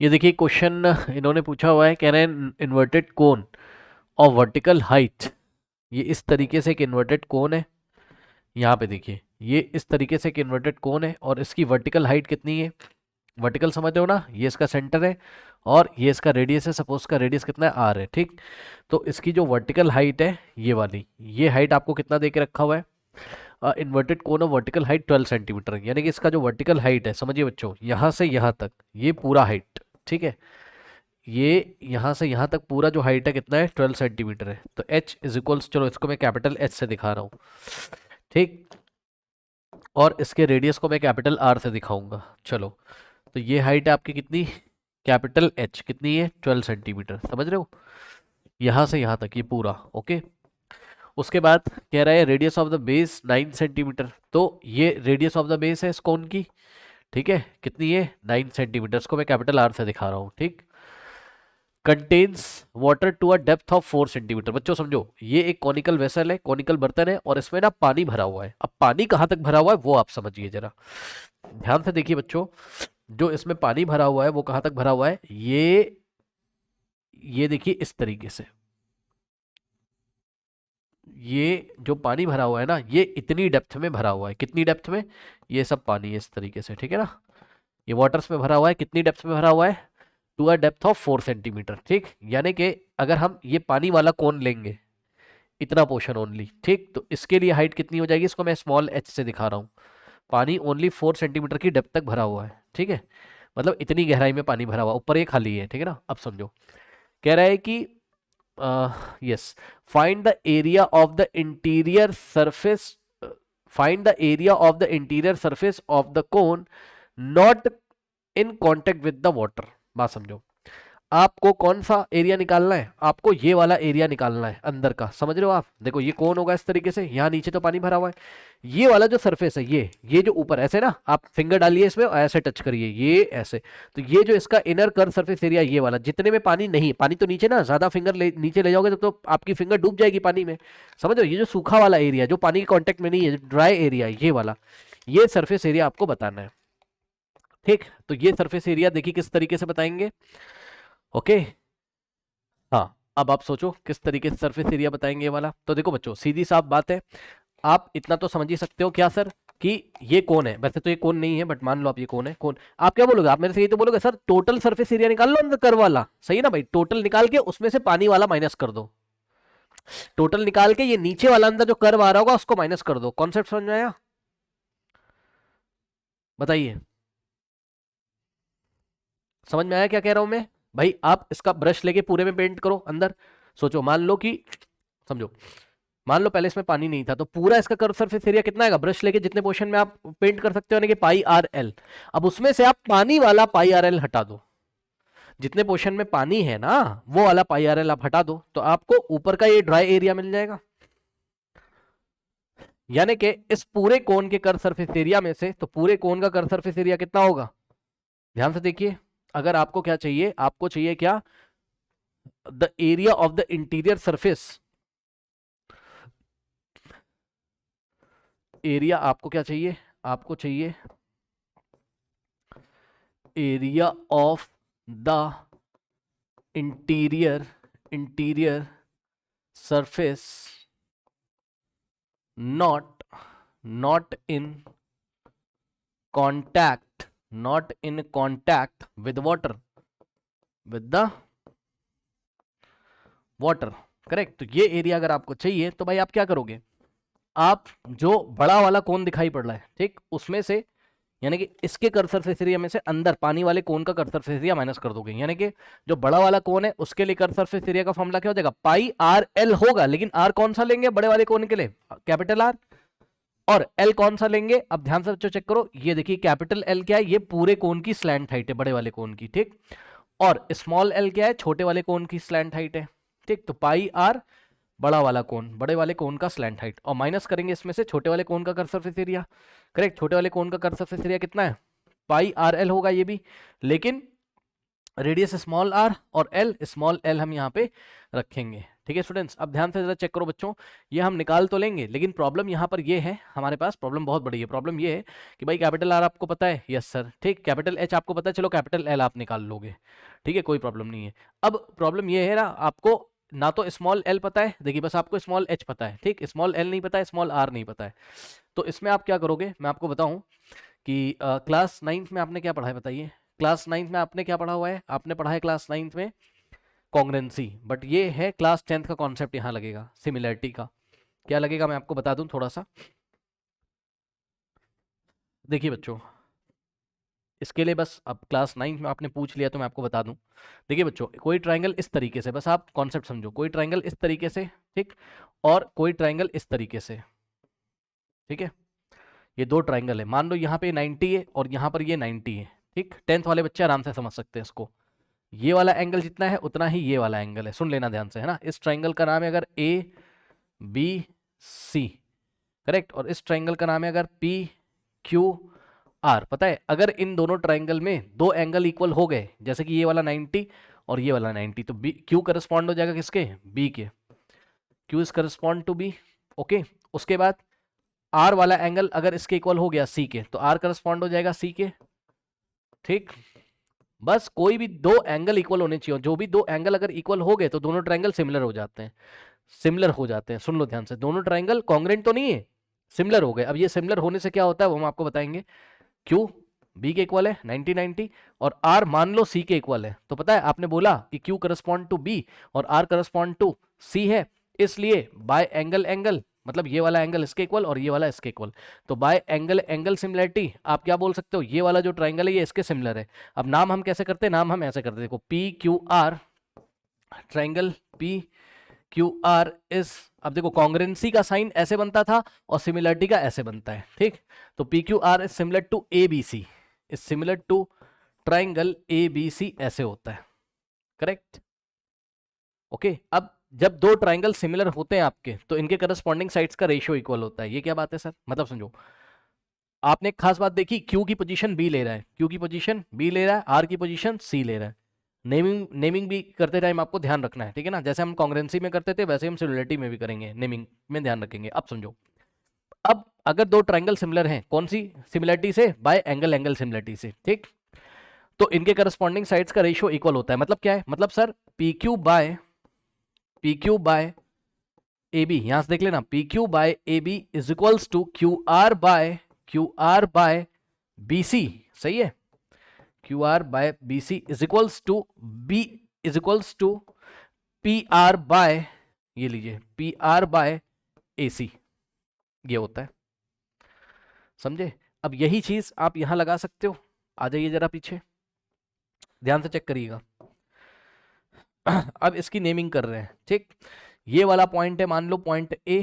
ये देखिए क्वेश्चन इन्होंने पूछा हुआ है, कह रहे हैं इन्वर्टेड कोन और वर्टिकल हाइट। ये इस तरीके से एक इन्वर्टेड कोन है, यहाँ पे देखिए ये इस तरीके से एक इन्वर्टेड कोन है और इसकी वर्टिकल हाइट कितनी है। वर्टिकल समझते हो ना, ये इसका सेंटर है और ये इसका रेडियस है, सपोज का रेडियस कितना है आर है, ठीक। तो इसकी जो वर्टिकल हाइट है ये वाली, ये हाइट आपको कितना दे के रखा हुआ है, inverted cone of vertical height 12 centimetre, यानी कि इसका जो वर्टिकल हाइट है, समझिए बच्चों, यहाँ से यहाँ तक ये पूरा हाइट, ठीक है। ये यहाँ से यहाँ तक पूरा जो हाइट है कितना है, 12 सेंटीमीटर है। तो h इज इक्वल्स, चलो इसको मैं कैपिटल H से दिखा रहा हूँ, ठीक। और इसके रेडियस को मैं कैपिटल R से दिखाऊंगा, चलो। तो ये हाइट है आपकी कितनी, कैपिटल H कितनी है, 12 सेंटीमीटर, समझ रहे हो, यहाँ से यहाँ तक ये पूरा, ओके। उसके बाद कह रहा है radius of the base 9 centimetre, तो ये रेडियस ऑफ द बेस है इस कोन की, ठीक है, कितनी है 9 सेंटीमीटर, इसको मैं कैपिटल R से दिखा रहा हूँ, ठीक। Contains water to a depth of 4 centimetre, बच्चों समझो, ये एक कॉनिकल वेसल है, कॉनिकल बर्तन है और इसमें ना पानी भरा हुआ है। अब पानी कहाँ तक भरा हुआ है वो आप समझिए जरा, ध्यान से देखिए बच्चों। जो इसमें पानी भरा हुआ है वो कहाँ तक भरा हुआ है, ये देखिए इस तरीके से, ये जो पानी भरा हुआ है ना, ये इतनी डेप्थ में भरा हुआ है, कितनी डेप्थ में, ये सब पानी है इस तरीके से, ठीक है ना। ये वाटर्स में भरा हुआ है, कितनी डेप्थ में भरा हुआ है, to a depth of 4 centimetre, ठीक। यानी कि अगर हम ये पानी वाला कौन लेंगे, इतना पोर्शन ओनली, ठीक, तो इसके लिए हाइट कितनी हो जाएगी, इसको मैं स्मॉल h से दिखा रहा हूँ। पानी ओनली 4 सेंटीमीटर की डेप्थ तक भरा हुआ है, ठीक है, मतलब इतनी गहराई में पानी भरा हुआ, ऊपर ये खाली है, ठीक है ना। अब समझो, कह रहा है कि yes, find the area of the interior surface, find the area of the interior surface of the cone not in contact with the water. बात समझो, आपको कौन सा एरिया निकालना है, आपको ये वाला एरिया निकालना है अंदर का, समझ रहे हो आप, देखो ये कौन होगा इस तरीके से, यहाँ नीचे तो पानी भरा हुआ है, ये वाला जो सरफेस है, ये जो ऊपर ऐसे ना, आप फिंगर डालिए इसमें और ऐसे टच करिए, ये ऐसे, तो ये जो इसका इनर कर्व सरफेस एरिया, ये वाला जितने में पानी नहीं, पानी तो नीचे ना, ज्यादा फिंगर नीचे ले जाओगे तो आपकी फिंगर डूब जाएगी पानी में, समझ रहे हो। ये जो सूखा वाला एरिया जो पानी के कांटेक्ट में नहीं है, ड्राई एरिया, ये वाला, ये सरफेस एरिया आपको बताना है, ठीक। तो ये सरफेस एरिया देखिए किस तरीके से बताएंगे, ओके। हाँ, अब आप सोचो किस तरीके से सरफेस एरिया बताएंगे ये वाला। तो देखो बच्चों, सीधी साफ बात है, आप इतना तो समझ ही सकते हो क्या सर, कि ये कौन है, वैसे तो ये कौन नहीं है बट मान लो आप ये कौन है, कौन, आप क्या बोलोगे, आप मेरे से ये तो बोलोगे सर टोटल सरफेस एरिया निकाल लो अंदर कर्व वाला, सही है ना भाई, टोटल निकाल के उसमें से पानी वाला माइनस कर दो, टोटल निकाल के ये नीचे वाला अंदर जो कर्व आ रहा होगा उसको माइनस कर दो। कॉन्सेप्ट समझ में आया, बताइए, समझ में आया क्या कह रहा हूं मैं। भाई आप इसका ब्रश लेके पूरे में पेंट करो अंदर, सोचो, मान लो कि, समझो, मान लो पहले इसमें पानी नहीं था, तो पूरा इसका कर्व सरफेस एरिया कितना आएगा, ब्रश लेके जितने पोर्शन में आप पेंट कर सकते हो, यानी कि पाई आर एल। अब उसमें से आप पानी वाला पाई आर एल हटा दो, जितने पोर्शन में पानी है ना वो वाला पाई आर एल आप हटा दो, तो आपको ऊपर का ये ड्राई एरिया मिल जाएगा। यानी कि इस पूरे कोन के कर्व सरफेस एरिया में से, तो पूरे कोन का कर्व सरफेस एरिया कितना होगा, ध्यान से देखिए। अगर आपको क्या चाहिए, आपको चाहिए क्या, the area of the interior surface, area आपको क्या चाहिए, आपको चाहिए area of the interior surface not in contact with water, with the water, correct. तो ये एरिया अगर आपको चाहिए तो भाई आप क्या करोगे, आप जो बड़ा वाला कोन दिखाई पड़ रहा है, ठीक, उसमें से, यानी कि इसके कर्व सरफेस एरिया में से अंदर पानी वाले कोन का कर्व सरफेस एरिया माइनस कर दोगे, यानी कि जो बड़ा वाला कोन है उसके लिए कर्व सरफेस एरिया का फॉर्मूला क्या हो जाएगा, पाई आर एल होगा, लेकिन आर कौन सा लेंगे बड़े वाले कोन के लिए, कैपिटल आर, और एल कौन सा लेंगे, अब ध्यान से बच्चों चेक करो, ये देखिए कैपिटल एल क्या है, ये पूरे कोन की स्लैंट हाइट है बड़े वाले कोन की, ठीक, और स्मॉल एल क्या है, छोटे वाले कोन की स्लैंट हाइट है, ठीक। तो पाई आर बड़ा वाला कोन, बड़े वाले कोन का स्लैंट हाइट, और माइनस करेंगे इसमें से छोटे वाले कोन का कर्व सरफेस एरिया, करेक्ट। छोटे वाले कोन का कर्व सरफेस एरिया कितना है, पाई आर एल होगा ये भी, लेकिन रेडियस स्मॉल आर और एल स्मॉल एल हम यहाँ पे रखेंगे। ठीक है स्टूडेंट्स, अब ध्यान से जरा चेक करो बच्चों, ये हम निकाल तो लेंगे, लेकिन प्रॉब्लम यहाँ पर ये है, हमारे पास प्रॉब्लम बहुत बड़ी है। प्रॉब्लम ये है कि भाई कैपिटल आर आपको पता है, यस सर, ठीक, कैपिटल एच आपको पता है, चलो कैपिटल एल आप निकाल लोगे, ठीक है, कोई प्रॉब्लम नहीं है। अब प्रॉब्लम ये है ना, आपको ना तो स्मॉल एल पता है, देखिए बस आपको स्मॉल एच पता है, ठीक, स्मॉल एल नहीं पता है, स्मॉल आर नहीं पता है। तो इसमें आप क्या करोगे, मैं आपको बताऊं कि क्लास 9th में आपने क्या पढ़ा है बताइए, क्लास 9th में आपने क्या पढ़ा हुआ है, आपने पढ़ा है क्लास 9th में कॉन्ग्रेंसी, बट ये है क्लास 10th का कॉन्सेप्ट यहाँ लगेगा, सिमिलरिटी का। क्या लगेगा मैं आपको बता दूं थोड़ा सा, देखिए बच्चों, इसके लिए बस अब क्लास 9th में आपने पूछ लिया तो मैं आपको बता दूं। देखिए बच्चों, कोई ट्रायंगल इस तरीके से, बस आप कॉन्सेप्ट समझो, कोई ट्रायंगल इस तरीके से, ठीक, और कोई ट्रायंगल इस तरीके से, ठीक है, ये दो ट्रायंगल है, मान लो यहाँ पे 90 है और यहाँ पर ये 90 है, ठीक, 10th वाले बच्चे आराम से समझ सकते हैं इसको। ये वाला एंगल जितना है उतना ही ये वाला एंगल है, सुन लेना ध्यान से, है ना। इस ट्रायंगल का नाम है अगर ए बी सी, करेक्ट, और इस ट्रायंगल का नाम है अगर पी क्यू आर। पता है अगर इन दोनों ट्रायंगल में दो एंगल इक्वल हो गए, जैसे कि ये वाला 90 और ये वाला 90, तो बी क्यू करस्पॉन्ड हो जाएगा किसके, बी के, Q is correspond to B, okay. उसके बाद आर वाला एंगल अगर इसके इक्वल हो गया सी के, तो आर करस्पॉन्ड हो जाएगा सी के, ठीक। बस कोई भी दो एंगल इक्वल होने चाहिए, जो भी दो एंगल अगर इक्वल हो गए तो दोनों ट्रायंगल सिमिलर हो जाते हैं, सिमिलर हो जाते हैं, सुन लो ध्यान से, दोनों ट्रायंगल कॉन्ग्रेंट तो नहीं है, सिमिलर हो गए। अब ये सिमिलर होने से क्या होता है वो हम आपको बताएंगे। क्यू बी के इक्वल है 90 90 और आर मान लो सी के इक्वल है, तो पता है आपने बोला कि क्यू करस्पॉन्ड टू बी और आर करस्पॉन्ड टू सी है, इसलिए बाय एंगल एंगल, मतलब ये वाला एंगल इसके इक्वल और ये वाला इसके इक्वल, तो बाय एंगल एंगल सिमिलरिटी आप क्या बोल सकते हो, ये वाला जो ट्राइंगल है ये इसके सिमिलर है। अब नाम हम कैसे करते हैं, नाम हम ऐसे करते हैं, देखो P Q are, triangle P Q R is, अब देखो कॉन्ग्रेंसी का साइन ऐसे बनता था और सिमिलरिटी का ऐसे बनता है, ठीक। तो P Q R is similar to A B C, is similar to triangle A B C, ऐसे होता है, करेक्ट, ओके। अब जब दो ट्राइंगल सिमिलर होते हैं आपके, तो इनके करस्पॉन्डिंग साइड्स का रेशियो इक्वल होता है। ये क्या बात है सर, मतलब समझो, आपने एक खास बात देखी, क्यू की पोजीशन बी ले रहा है, क्यू की पोजीशन बी ले रहा है, आर की पोजीशन सी ले रहा है। नेमिंग भी करते टाइम आपको ध्यान रखना है, ठीक है ना, जैसे हम कॉन्ग्रेंसी में करते थे वैसे हम सिमिलरिटी में भी करेंगे, नेमिंग में ध्यान रखेंगे। अब समझो, अब अगर दो ट्राइंगल सिमिलर हैं, कौन सी सिमिलरिटी से, बाय एंगल एंगल सिमिलरिटी से, ठीक, तो इनके करस्पॉन्डिंग साइड्स का रेशियो इक्वल होता है। मतलब क्या है, मतलब sir P Q by A B, यहां से देख लेना, P Q by A B is equals to Q R by B C, सही है, Q R by B C is equals to B is equals to P R by, ये लीजिए P R bye ए सी, ये होता है, समझे। अब यही चीज आप यहां लगा सकते हो, आ जाइए जरा पीछे, ध्यान से चेक करिएगा। अब इसकी नेमिंग कर रहे हैं, ठीक, ये वाला पॉइंट है मान लो पॉइंट ए,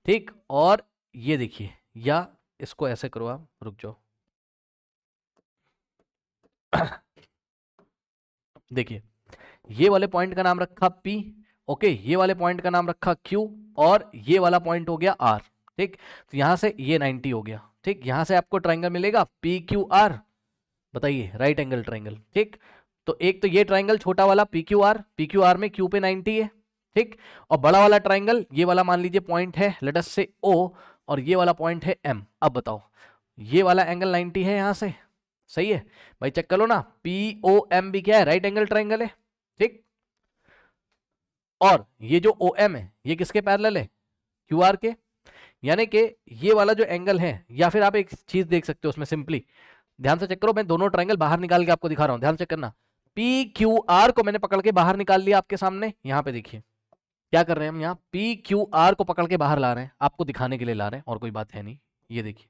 ठीक, और ये देखिए, या इसको ऐसे करो आप, रुक जाओ, देखिए ये वाले पॉइंट का नाम रखा P, ओके, ये वाले पॉइंट का नाम रखा Q और ये वाला पॉइंट हो गया R, ठीक। तो यहां से ये 90 हो गया, ठीक, यहां से आपको ट्राइंगल मिलेगा PQR, बताइए राइट एंगल ट्राइंगल, ठीक। तो एक तो ये ट्राइंगल छोटा वाला PQR में Q पे 90 है, ठीक, और बड़ा वाला ट्राइंगल ये वाला मान लीजिए पॉइंट है लेट अस से O और ये वाला पॉइंट है M। अब बताओ ये वाला एंगल 90 है यहां से, सही है भाई, चेक कर लो ना, POM भी क्या है, राइट एंगल ट्राइंगल है, ठीक। और ये जो OM है ये किसके पैरेलल है, QR के, यानी कि ये वाला जो एंगल है, या फिर आप एक चीज देख सकते हो उसमें सिंपली, ध्यान से चेक करो, मैं दोनों ट्राइंगल बाहर निकाल के आपको दिखा रहा हूं, ध्यान से चेक करना। PQR को मैंने पकड़ के बाहर निकाल लिया आपके सामने, यहां पे देखिए क्या कर रहे हैं हम, यहाँ PQR को पकड़ के बाहर ला रहे हैं, आपको दिखाने के लिए ला रहे हैं, और कोई बात है नहीं। ये देखिए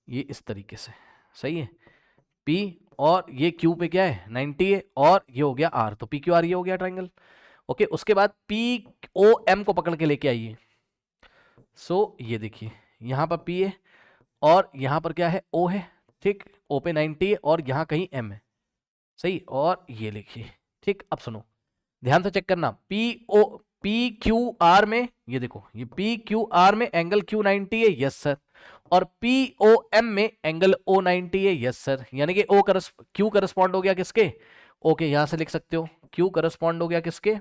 ये इस तरीके से, सही है, P और ये Q पे क्या है 90 है, और ये हो गया R, तो PQR ये हो गया ट्राइंगल, ओके। उसके बाद POM को पकड़ के लेके आइए, सो ये देखिए यहाँ पर P है और यहाँ पर क्या है O है, ठीक, O पे 90 है और यहाँ कहीं M है, सही, और ये लिखिए, ठीक। अब सुनो ध्यान से चेक करना, PQR में ये देखो, ये PQR में एंगल Q90 है, यस सर, और POM में एंगल O90 है, यस सर, यानी कि Q करस्पॉन्ड हो गया किसके, ओके, यहां से लिख सकते हो Q करस्पॉन्ड हो गया किसके,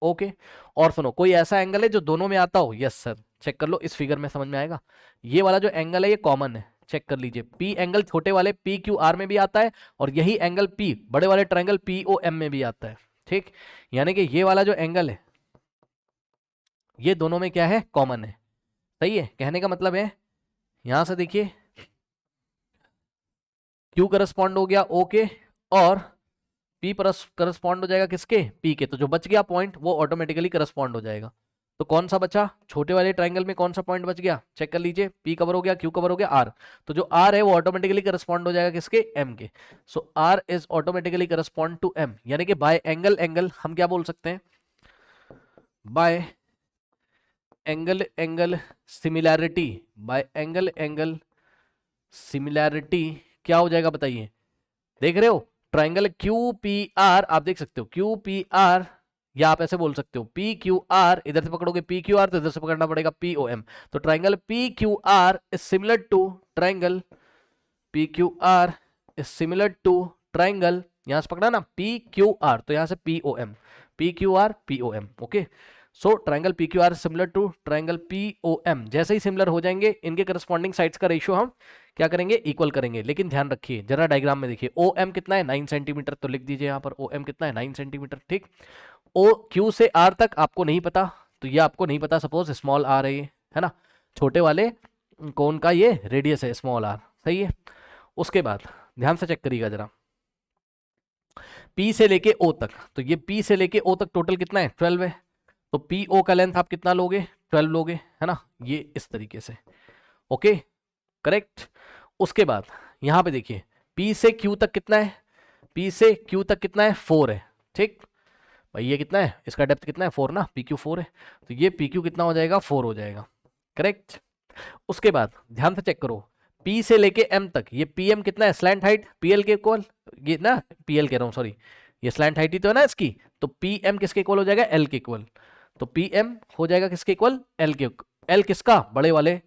ओके। और सुनो, कोई ऐसा एंगल है जो दोनों में आता हो, यस सर, चेक कर लो, इस फिगर में समझ में आएगा। ये वाला जो एंगल है ये कॉमन है, चेक कर लीजिए, पी एंगल छोटे वाले पी क्यू आर में भी आता है, और यही एंगल पी बड़े वाले ट्रायंगल पी ओ एम में भी आता है, ठीक। यानी कि ये वाला जो एंगल है ये दोनों में क्या है, कॉमन है, सही है। कहने का मतलब है, यहां से देखिए क्यू करस्पॉन्ड हो गया ओके, और पी करस्पॉन्ड हो जाएगा किसके, पी के, तो जो बच गया पॉइंट वो ऑटोमेटिकली करस्पॉन्ड हो जाएगा। तो कौन सा बचा, छोटे वाले ट्रायंगल में कौन सा पॉइंट बच गया, चेक कर लीजिए, पी कवर हो गया, क्यू कवर हो गया, आर, तो जो आर है वो ऑटोमेटिकली करस्पॉन्ड हो जाएगा किसके, एम के। So R is automatically correspond to M, यानी कि बाय एंगल हम क्या बोल सकते हैं, by angle similarity, by angle similarity क्या हो जाएगा बताइए, देख रहे हो, ट्राइंगल क्यू पी आर, आप देख सकते हो क्यू पी आर, या आप ऐसे बोल सकते हो पी क्यू आर, इधर से पकड़ोगे पी क्यू आर तो इधर से पकड़ना पड़ेगा पी ओ एम, तो triangle P Q R is similar to triangle P Q R is similar to triangle, यहां से पकड़ा ना पी क्यू आर, तो यहां से P O M, P Q R P O M, okay. So triangle P Q R similar to triangle P O M, जैसे ही similar हो जाएंगे इनके करस्पॉन्डिंग साइड्स का रेशियो हम क्या करेंगे, इक्वल करेंगे। लेकिन ध्यान रखिए जरा डायग्राम में देखिए, ओ एम कितना है 9 सेंटीमीटर, तो लिख दीजिए यहाँ पर ओ एम कितना है 9 सेंटीमीटर, ठीक। ओ क्यू से आर तक आपको नहीं पता, तो ये आपको नहीं पता, सपोज स्मॉल आर है ना, छोटे वाले कौन का ये रेडियस है स्मॉल आर, सही है। उसके बाद ध्यान से चेक करिएगा जरा, P से लेके O तक, तो ये P से लेके O तक टोटल कितना है 12 है, तो पी ओ का लेंथ आप कितना लोगे 12 लोगे, है ना, ये इस तरीके से, ओके करेक्ट। उसके बाद यहां पे देखिए P से Q तक कितना है, P से Q तक कितना है 4 है, ठीक भाई, ये कितना है, इसका डेप्थ कितना है 4 ना, पी क्यू 4 है, तो ये पी क्यू कितना हो जाएगा 4 हो जाएगा, करेक्ट। उसके बाद ध्यान से चेक करो, P से लेके M तक ये PM कितना है, स्लैंट हाइट PL के इक्वल, ये ना PL कह रहा हूँ सॉरी, ये स्लैंट हाइट ही तो है ना इसकी, तो PM किसके इक्वल हो जाएगा, L के इक्वल, तो PM हो जाएगा किसके इक्वल, L के, L किसका, बड़े वाले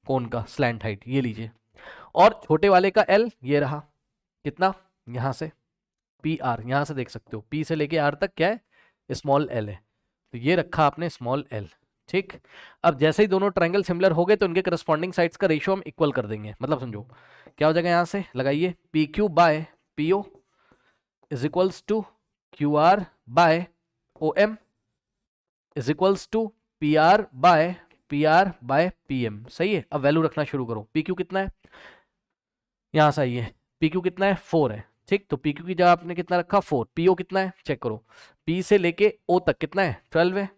कोन का स्लैंट हाइट, ये लीजिए, और छोटे वाले का L ये रहा कितना, यहां से पी आर, यहां से देख सकते हो P से लेके R तक क्या है स्मॉल l है, तो ये रखा आपने स्मॉल l, ठीक। अब जैसे ही दोनों ट्रायंगल सिमिलर हो गए तो इनके करस्पॉन्डिंग साइड्स का रेशियो हम इक्वल कर देंगे, मतलब समझो क्या हो जाएगा, यहां से लगाइए P Q by P O is equals to Q R by O M is equals to P R by P M, सही है। अब वैल्यू रखना शुरू करो, पी क्यू कितना है, यहां से आइए, पी क्यू कितना है 4 है, ठीक, तो पी क्यू की जगह आपने कितना रखा 4, पी ओ कितना है चेक करो, पी से लेके ओ तक कितना है 12 है,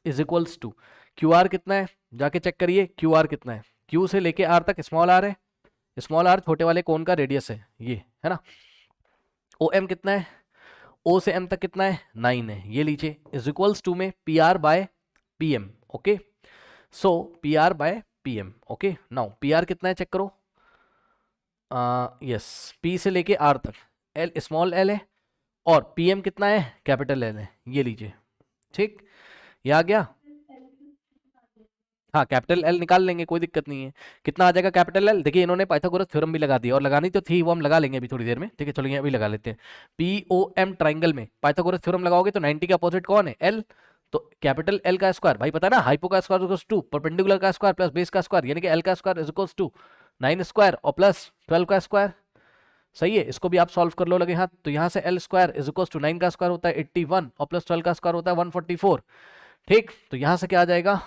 is equals to Q R कितना है, जाके चेक करिए क्यू आर कितना है, क्यू से लेके आर तक स्मॉल आर है, स्मॉल आर छोटे वाले कोन का रेडियस है ये, है ना। ओ एम कितना है, ओ से एम तक कितना है 9 है, ये लीजिए, इज इक्वल्स टू में P R by P M, okay. So P R by P M, okay. Now P R कितना है चेक करो, यस पी से लेके आर तक एल स्मॉल एल है, और पी एम कितना है कैपिटल एल है, ये लीजिए, ठीक, ये आ गया, हाँ कैपिटल एल निकाल लेंगे कोई दिक्कत नहीं है, कितना आ जाएगा कैपिटल एल, देखिए इन्होंने पाइथागोरस थ्योरम भी लगा दिया, और लगानी तो थी वो हम लगा लेंगे अभी थोड़ी देर में, ठीक है चलिए अभी लगा लेते हैं। पी ओ एम ट्राइंगल में पाइथागोरस थ्योरम लगाओगे तो 90 का अपोजिट कौन है एल, तो कैपिटल एल का स्क्वायर भाई पता है ना, हाइपो का स्क्वायर इक्वल्स टू परपेंडिकुलर का स्क्वायर प्लस बेस का स्क्वायर, यानी कि एल का square is equals to 9 square और प्लस 12 का स्क्वायर, सही है। इसको भी आप सॉल्व कर लो लगे हाथ, तो यहाँ से L square is equals to 9 का स्क्वायर होता है 81 और प्लस 12 का स्क्वायर होता है 144, ठीक, तो यहाँ से क्या आ जाएगा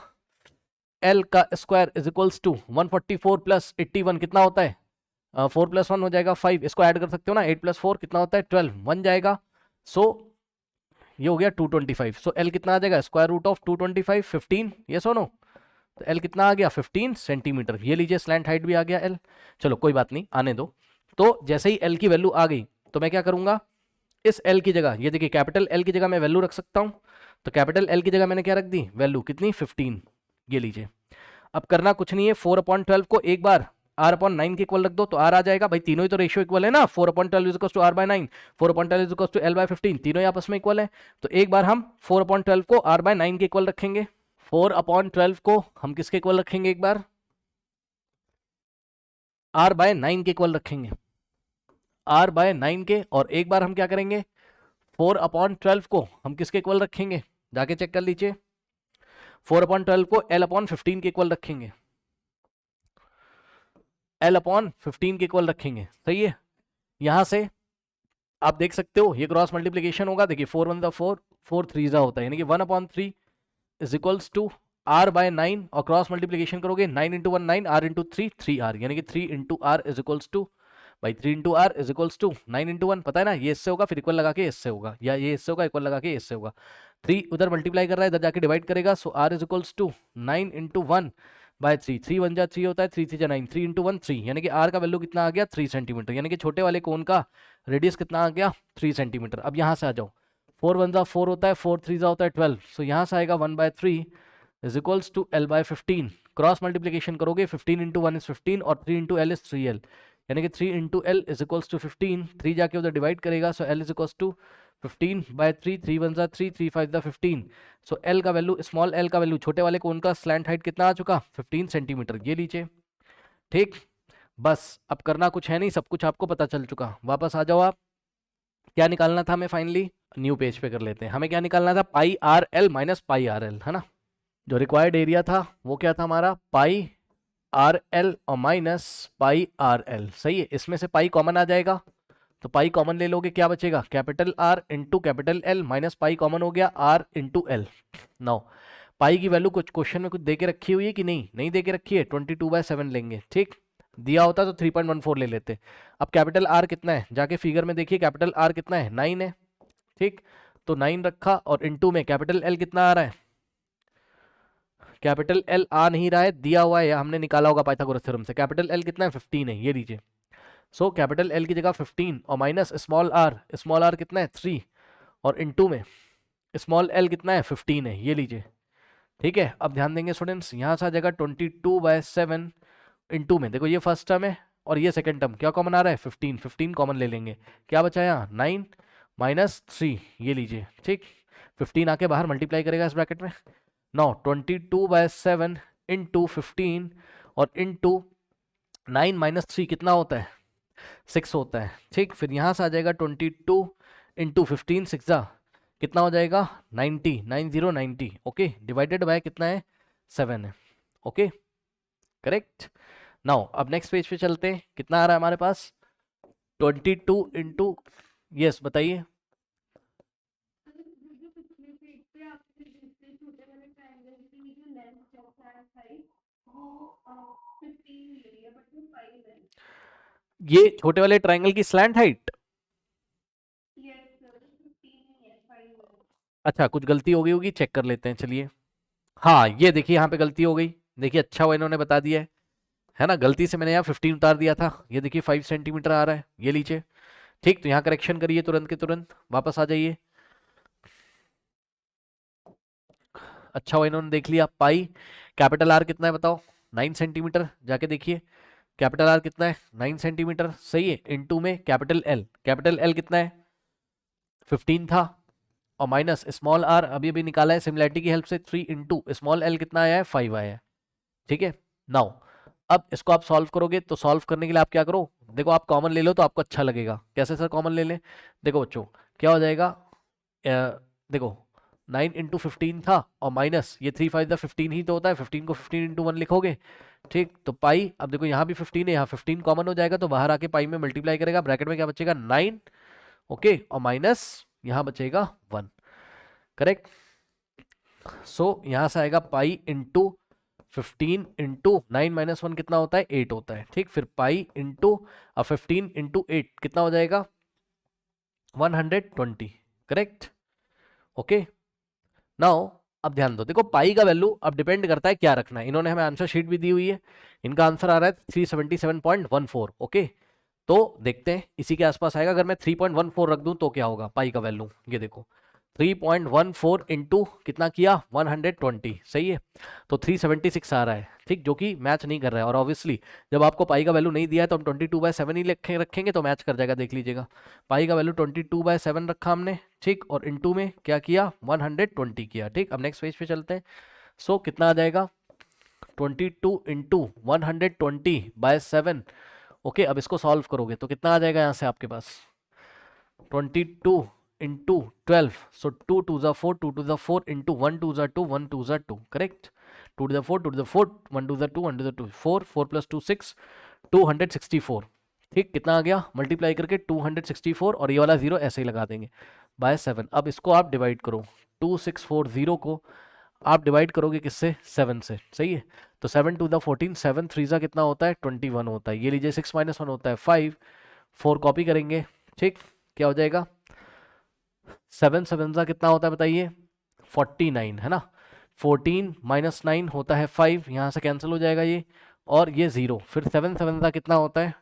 एल का square is equals to 144 plus 81 कितना होता है 4 प्लस 1 हो जाएगा 5, इसको ऐड कर सकते हो ना, 8 प्लस 4 कितना होता है 12, 1 जाएगा, सो ये हो गया 225, सो एल कितना आ जाएगा स्क्वायर रूट ऑफ 225 15, ये सुनो, तो एल कितना आ गया 15 सेंटीमीटर, ये लीजिए स्लैंट हाइट भी आ गया एल, चलो कोई बात नहीं आने दो। तो जैसे ही एल की वैल्यू आ गई तो मैं क्या करूंगा, इस एल की जगह ये देखिए कैपिटल एल की जगह मैं वैल्यू रख सकता हूं, तो कैपिटल एल की जगह मैंने क्या रख दी वैल्यू कितनी 15, ये लीजिए। अब करना कुछ नहीं है, 4/12 को एक बार r/9 के इक्वल रख दो तो r आ जाएगा, भाई तीनों ही तो रेशियो इक्वल है ना, 4/12 is equal to r/9, 4/12 is equal to l/15, तीनों ही आपस में इक्वल है, तो एक बार हम 4/12 को r/9 के इक्वल रखेंगे, 4/12 को हम किसके इक्वल रखेंगे, एक बार r/9 के इक्वल रखेंगे, r/9 के, और एक बार हम क्या करेंगे 4/12 को हम किसके इक्वल रखेंगे, जाके चेक कर लीजिए, 4/12 को l/15 के इक्वल रखेंगे, l/15 के इक्वल रखेंगे, सही है। यहां से आप देख सकते हो ये क्रॉस मल्टीप्लीकेशन होगा, देखिए 4 1 4 4 3 होता है, यानी कि 1/3 इज इक्वल्स टू r/9, और क्रॉस मल्टीप्लीकेशन करोगे 9 इंटू 1 9, r इंटू 3 3r, यानी कि 3 into r is equals to, भाई 3 into r is equals to 9 into 1, पता है ना, ये इससे होगा फिर इक्वल लगा के इससे होगा, या ये इससे होगा इक्वल लगा के इससे होगा, 3 उधर मल्टीप्लाई कर रहा है इधर जाके डिवाइड करेगा, so r is equals to 9 into 1 by 3, 3 1 जा 3 होता है, 3 3 जा 9, 3 इंटू 1 3, यानी कि r का वैल्यू कितना आ गया 3 सेंटीमीटर, यानी कि छोटे वाले कोन का रेडियस कितना आ गया 3 सेंटीमीटर। अब यहाँ से आ जाओ, 4 1 जा 4 होता है, 4 3 जा होता है 12, सो यहाँ से आएगा 1/3 is equals to l/15, cross multiplication करोगे 15 इंटू 1 इज 15 और 3 इंटू l इज 3l, यानी कि 3 into l is equals to 15, 3 जाके उधर डिवाइड करेगा, so l is equals to 15/3, 3 1 जा 3, 3 5 जा 15, सो l का वैल्यू, स्मॉल l का वैल्यू, छोटे वाले कोन का स्लैंट हाइट कितना आ चुका 15 सेंटीमीटर, ये लीजिए, ठीक। बस अब करना कुछ है नहीं, सब कुछ आपको पता चल चुका, वापस आ जाओ आप, क्या निकालना था हमें फाइनली, न्यू पेज पे कर लेते हैं, हमें क्या निकालना था pi R L minus pi R L, है ना, जो रिक्वायर्ड एरिया था वो क्या था हमारा पाई आर एल और माइनस पाई आर एल, सही है। इसमें से पाई कॉमन आ जाएगा, तो पाई कॉमन ले लोगे, क्या बचेगा capital R into capital L, minus pi common हो गया आर इंटू एल। नाउ पाई की वैल्यू कुछ क्वेश्चन में कुछ दे के रखी हुई है कि नहीं, नहीं दे के रखी है, 22/7 लेंगे, ठीक, दिया होता तो 3.14 ले लेते। अब कैपिटल आर कितना है, जाके फिगर में देखिए कैपिटल आर कितना है 9 है, ठीक, तो 9 रखा, और इंटू में कैपिटल एल कितना आ रहा है, कैपिटल एल आ नहीं रहा है, दिया हुआ है, हमने निकाला होगा पाइथागोरस थ्योरम से, कैपिटल एल कितना है 15 है, ये लीजिए, सो कैपिटल एल की जगह 15 और माइनस स्मॉल आर कितना है 3, और इंटू में स्मॉल एल कितना है 15 है, ये लीजिए, ठीक है। अब ध्यान देंगे स्टूडेंट्स, यहाँ से आ जाएगा 22/7 इंटू में, देखो ये फर्स्ट टर्म है और ये सेकंड टर्म, क्या कॉमन आ रहा है 15, 15 कॉमन ले लेंगे, क्या बचा यहाँ 9 माइनस 3, ये लीजिए, ठीक, 15 आके बाहर मल्टीप्लाई करेगा इस ब्रैकेट में, नाउ 22/7 इंटू 15 और इंटू 9 माइनस 3 कितना होता है 6 होता है, ठीक, फिर यहाँ से आ जाएगा 22 इंटू 15 6 कितना हो जाएगा 90, 90, ओके, डिवाइडेड बाय कितना है 7 है, ओके, करेक्ट। नाउ अब नेक्स्ट पेज पे चलते हैं, कितना आ रहा है हमारे पास 22 इंटू, यस बताइए, ये छोटे वाले ट्रायंगल की स्लैंट हाइट, अच्छा कुछ गलती हो गई होगी, चेक कर लेते हैं, चलिए, हाँ ये देखिए यहाँ पे गलती हो गई, देखिए अच्छा हुआ इन्होंने बता दिया है ना, गलती से मैंने यहाँ 15 उतार दिया था, ये देखिए 5 सेंटीमीटर आ रहा है, ये लीजिए, ठीक, तो यहाँ करेक्शन करिए तुरंत के तुरंत, वापस आ जाइए, अच्छा हुआ इन्होंने देख लिया, पाई कैपिटल आर कितना है बताओ 9 सेंटीमीटर, जाके देखिए कैपिटल आर कितना है 9 सेंटीमीटर, सही है, इनटू में कैपिटल एल कितना है 15 था, और माइनस स्मॉल आर अभी अभी निकाला है सिमिलैरिटी की हेल्प से 3 इंटू स्मॉल एल कितना आया है 5 आया है, ठीक है। नाउ अब इसको आप सॉल्व करोगे, तो सॉल्व करने के लिए आप क्या करो, देखो आप कॉमन ले लो तो आपको अच्छा लगेगा, कैसे सर कॉमन ले लें, देखो बच्चों क्या हो जाएगा, देखो 9 इंटू 15 था और माइनस ये 3 5 15 ही तो होता है, 15 को 15 इंटू 1 लिखोगे, ठीक, तो पाई, अब देखो यहाँ भी 15 है, यहाँ 15 कॉमन हो जाएगा, तो बाहर आके पाई में मल्टीप्लाई करेगा, ब्रैकेट में क्या बचेगा 9, ओके, और माइनस यहाँ बचेगा 1, करेक्ट, सो यहाँ से आएगा पाई इंटू 15 इंटू 9 माइनस 1 कितना होता है 8 होता है, ठीक, फिर पाई इंटू 15 इंटू 8 कितना हो जाएगा 120, करेक्ट, ओके। नाउ अब ध्यान दो, देखो पाई का वैल्यू अब डिपेंड करता है क्या रखना है, इन्होंने हमें आंसर शीट भी दी हुई है, इनका आंसर आ रहा है 377.14, ओके, तो देखते हैं इसी के आसपास आएगा, अगर मैं 3.14 रख दूं तो क्या होगा पाई का वैल्यू, ये देखो 3.14 इंटू कितना किया 120, सही है, तो 376 आ रहा है, ठीक, जो कि मैच नहीं कर रहा है, और ऑब्वियसली जब आपको पाई का वैल्यू नहीं दिया है तो हम 22/7 ही रखेंगे तो मैच कर जाएगा, देख लीजिएगा पाई का वैल्यू 22/7 रखा हमने, ठीक, और इंटू में क्या किया 120 किया, ठीक। अब नेक्स्ट पेज पे चलते हैं, सो कितना आ जाएगा 22 इंटू 120/7, ओके, अब इसको सॉल्व करोगे तो कितना आ जाएगा यहाँ से आपके पास 22 इंटू 12, सो 2 2 ज़ा 4, 2 2 ज़ा 4 इंटू 1 2 ज़ा 2, 1 2 ज़ा 2, करेक्ट। 2 टू ज़ा 4, 2 टू ज़ा 4, 1 2 ज़ा 2, 1 2 ज़ा 2, 4 4 प्लस 2 6, 264। ठीक, कितना आ गया मल्टीप्लाई करके 264, और ये वाला जीरो ऐसे ही लगा देंगे बाय 7। अब इसको आप डिवाइड करो, 2640 को आप डिवाइड करोगे किससे, 7 से, सही है। तो 7 टू द 14, 7 3 ज़ा कितना होता है 21 होता है। ये लीजिए 6 माइनस 1 होता है 5, 4 कॉपी करेंगे, ठीक, क्या हो जाएगा 7 7 ज़ा कितना होता है बताइए 49, है ना। 14 माइनस 9 होता है 5, यहाँ से कैंसिल हो जाएगा ये, और ये 0, फिर 7 7 ज़ा कितना होता है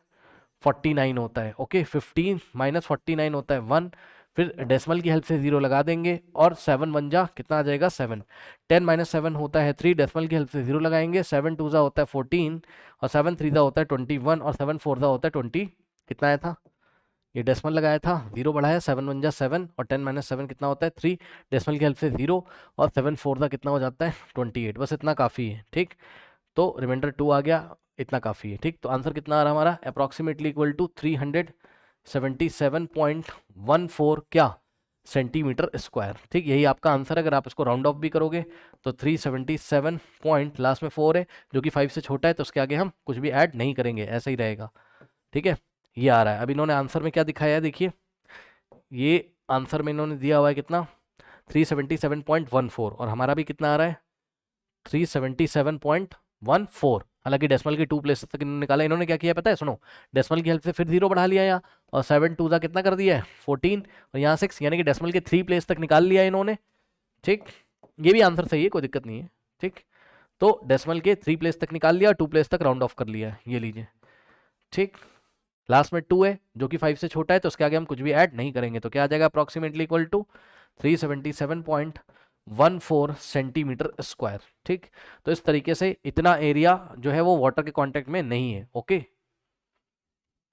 49 होता है। ओके, 15 माइनस 49 होता है 1, फिर डेसिमल की हेल्प से 0 लगा देंगे, और 7 1 जा कितना आ जाएगा 7। 10 माइनस 7 होता है 3, डेसिमल की हेल्प से 0 लगाएंगे, 7 2 जा होता है 14, और 7 3 जा होता है 21, और 7 4 जा होता है 20। कितना आया था, ये डेसिमल लगाया था, 0 बढ़ाया, 7 1 जा 7, और 10 माइनस 7 कितना होता है 3, डेसिमल की हेल्प से 0, और 7 4 जा कितना हो जाता है 28। बस इतना काफ़ी है, ठीक। तो रिमाइंडर 2 आ गया, इतना काफ़ी है, ठीक। तो आंसर कितना आ रहा हमारा अप्रॉक्सीमेटली इक्वल टू 377.14 क्या सेंटीमीटर स्क्वायर, ठीक। यही आपका आंसर है। अगर आप इसको राउंड ऑफ भी करोगे तो 377 पॉइंट, लास्ट में 4 है जो कि 5 से छोटा है, तो उसके आगे हम कुछ भी ऐड नहीं करेंगे, ऐसा ही रहेगा, ठीक है। ये आ रहा है। अब इन्होंने आंसर में क्या दिखाया है, देखिए ये आंसर में इन्होंने दिया हुआ है कितना 377.14, और हमारा भी कितना आ रहा है 377.14। हालांकि डेसिमल के 2 प्लेसेस तक इन्होंने निकाला। इन्होंने क्या किया पता है, सुनो, डेसिमल की हेल्प से फिर 0 बढ़ा लिया यहाँ, और 7 2 ज़ा कितना कर दिया है 14, और यहाँ 6, यानी कि डेसिमल के 3 प्लेस तक निकाल लिया इन्होंने, ठीक। ये भी आंसर सही है, कोई दिक्कत नहीं है, ठीक। तो डेसिमल के 3 प्लेस तक निकाल लिया, 2 प्लेस तक राउंड ऑफ कर लिया है, ये लीजिए, ठीक। लास्ट में 2 है जो कि 5 से छोटा है, तो उसके आगे हम कुछ भी ऐड नहीं करेंगे, तो क्या आ जाएगा approximately equal to 377.14 centimetre square, ठीक। तो इस तरीके से इतना एरिया जो है वो वाटर के कांटेक्ट में नहीं है, ओके।